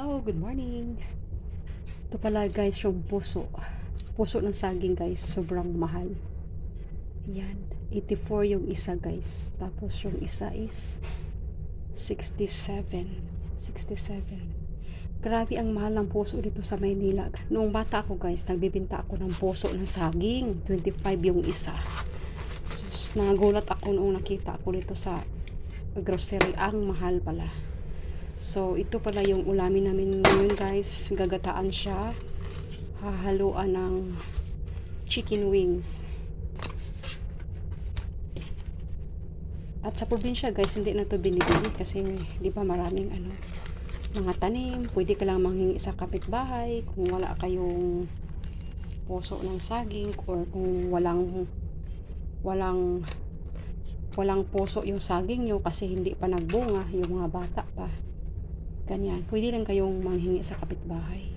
Hello, good morning. Ito pala guys yung puso. Puso ng saging guys, sobrang mahal. Yan, 84 yung isa guys. Tapos yung isa is 67. 67. Grabe ang mahal ng puso dito sa Maynila. Noong bata ako guys, nagbibenta ako ng puso ng saging. 25 yung isa. Sus, nagulat ako noong nakita ako dito sa grocery. Ang mahal pala. So, ito pala yung ulamin namin ngayon guys. Gagataan siya. Hahaluan ng chicken wings. At sa probinsya guys, hindi na to binibili kasi di ba maraming mga tanim. Pwede ka lang manghingi sa kapitbahay kung wala kayong puso ng saging or kung walang puso yung saging nyo kasi hindi pa nagbunga yung mga bata pa. Ganyan. Pwede lang kayong manghingi sa kapitbahay.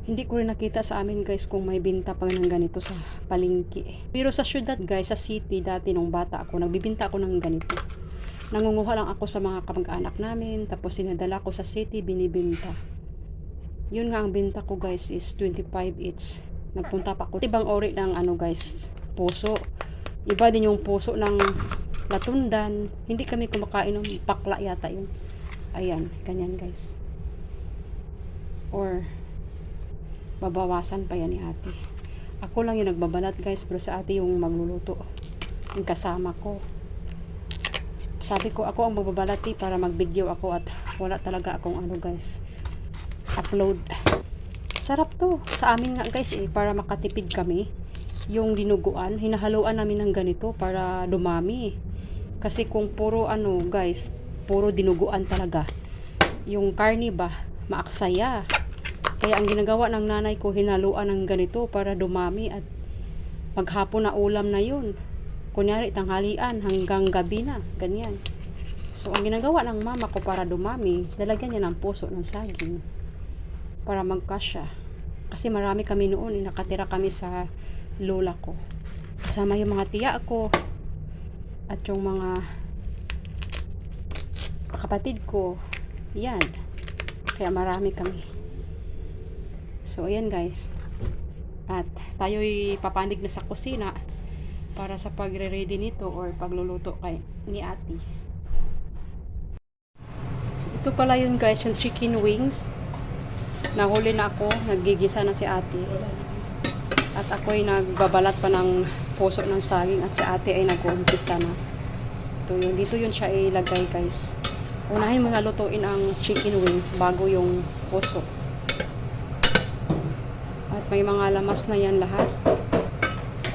Hindi ko rin nakita sa amin guys kung may binta pag ng ganito sa palengke. Pero sa syudad guys, sa city dati nung bata ako, nagbibinta ako ng ganito. Nangunguha lang ako sa mga kamag-anak namin, tapos sinadala ko sa city, binibinta. Yun nga ang binta ko guys is 25 each. Nagpunta pa ako. Ibang ori ng guys, puso. Iba din yung puso ng latundan. Hindi kami kumakain ng pakla yata yun. Ayan, ganyan guys. Or babawasan pa yan ni ate. Ako lang yung nagbabalat guys, pero sa ate yung magluluto. Yung kasama ko. Sabi ko, ako ang magbabalat para mag-video ako at wala talaga akong guys, upload. Sarap to. Sa amin nga guys para makatipid kami. Yung dinuguan, hinahaluan namin ng ganito para dumami. Kasi kung puro guys, puro dinuguan talaga. Yung karne ba, maaksaya. Kaya ang ginagawa ng nanay ko, hinaluan ng ganito para dumami at maghapon na ulam na yun. Kunyari, tanghalian hanggang gabi na. Ganyan. So, ang ginagawa ng mama ko para dumami, lalagyan niya ng puso ng saging. Para magkasya. Kasi marami kami noon, nakatira kami sa lola ko. Kasama yung mga tiya ko at yung mga kapatid ko. Yan. Kaya marami kami. So, ayan guys. At tayo'y papanig na sa kusina para sa pagre-ready nito or pagluluto ni ate. So, ito pala yun guys, yung chicken wings. Nahuli na ako, naggigisa na si ate. At ako'y nagbabalat pa ng puso ng saging at si ate ay nag-uumpisa na. Dito yun siya ilagay guys. Unahin mo na lutuin ang chicken wings bago yung puso. At may mga lamas na yan lahat.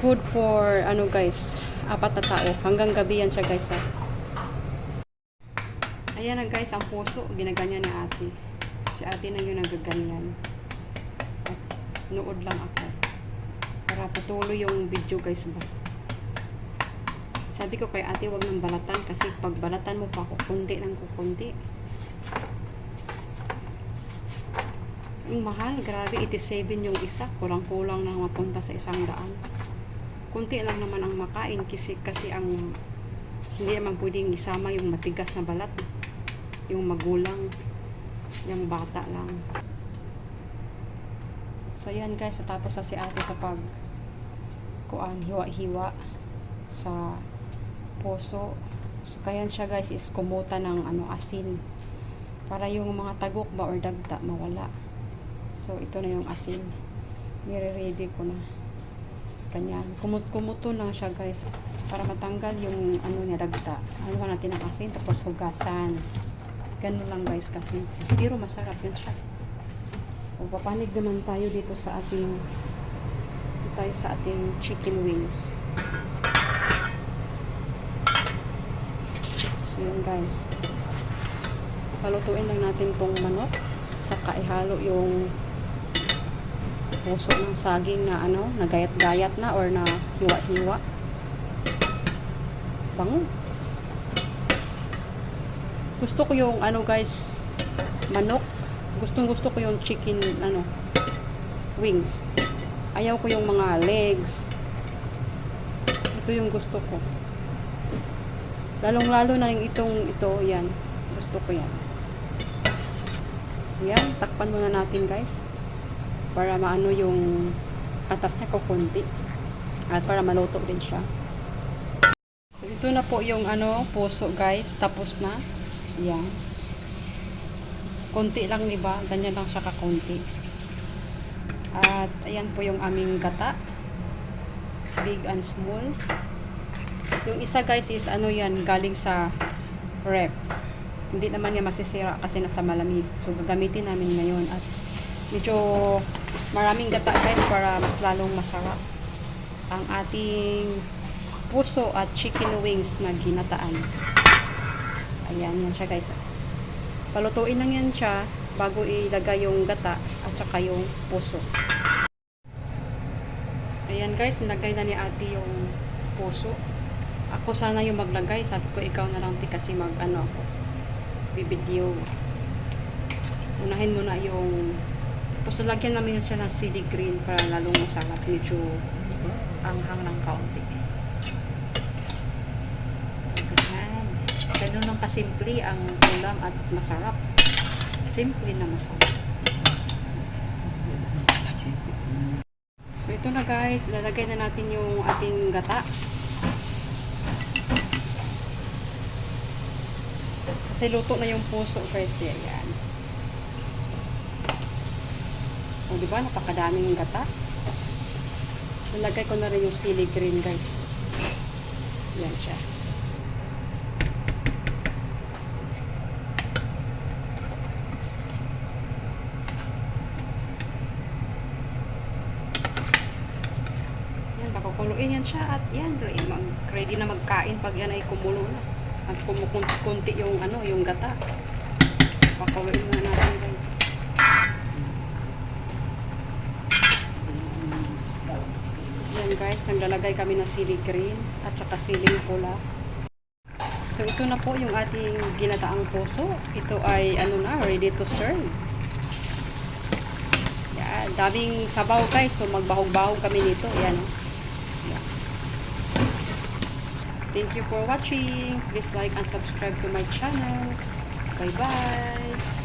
Good for guys, 4 na tao. Hanggang gabi yan siya guys ha. Ayan na guys ang puso. Ginaganyan ni ate. Si ate na yun nagaganyan. At nood lang ako. Para patuloy yung video guys ba. Sabi ko kay ate wag nang balatan kasi pag balatan mo pa kukunti ng kukunti. Yung mahal, grabe 87 yung isa. Kulang-kulang na mapunta sa 100. Kunti lang naman ang makain kasi ang hindi naman pwedeng isama yung matigas na balat. Yung magulang, yung bata lang. So yan guys, tapos na si ate sa hiwa-hiwa sa puso. So kaya siya guys is kumuta ng asin para yung mga tagok ba or dagta mawala. So ito na yung asin. Nire-ready ko na. Ganyan. Kumuto lang siya guys para matanggal yung niya dagta. Ano natin ang asin tapos hugasan. Ganun lang guys kasi. Pero masarap yun siya. Papanig naman tayo dito sa ating chicken wings. So yun guys. Palutuin lang natin tong manok. Saka ihalo yung puso ng saging na nagayat-gayat na or na hiwa-hiwa. Bango. Gusto ko yung guys, manok. Gustong-gusto ko yung chicken wings. Ayaw ko yung mga legs. Ito yung gusto ko. Lalong-lalo na yung ito, yan. Gusto ko yan. Yan, takpan muna natin guys. Para maano yung katas niya kukunti. At para maluto din siya. So, ito na po yung puso guys. Tapos na. Yan. Kunti lang, diba? Ganyan lang siya kakunti. At ayan po yung aming gata. Big and small. Yung isa guys is yan, galing sa ref. Hindi naman niya masisira kasi nasa malamig. So gagamitin namin ngayon. At medyo maraming gata guys para mas lalong masarap ang ating puso at chicken wings na ginataan. Ayan, yan siya guys. Palutuin lang yan siya bago ilagay yung gata at saka yung puso. Ayan guys, nilagay na ni ate yung puso. Ako sana yung maglagay. Sabi ko ikaw na lang kasi ako bibideo. Unahin mo na yung tapos nalagyan namin siya ng sili green para lalong masarap. Medyo anghang ng kaunti. Ayan. Ganun lang kasimple ang ulam at masarap. Simple na masarap. So ito na guys, lalagay na natin yung ating gata. Kasi luto na yung puso guys. Yan. O diba, napakadaming gata. Nalagay ko na rin yung sili green guys. Yan siya. Pakukuluin yan siya at yan, ready na magkain pag yan ay kumulo na. At kumukunti yung yung gata. Pakuluin na natin guys. Yan guys, naglalagay kami ng sili green at saka siling pula. So ito na po yung ating ginataang puso. Ito ay ready to serve. Yan, daming sabaw guys. So magbahog-bahog kami nito. Yan. Thank you for watching. Please like and subscribe to my channel. Bye-bye.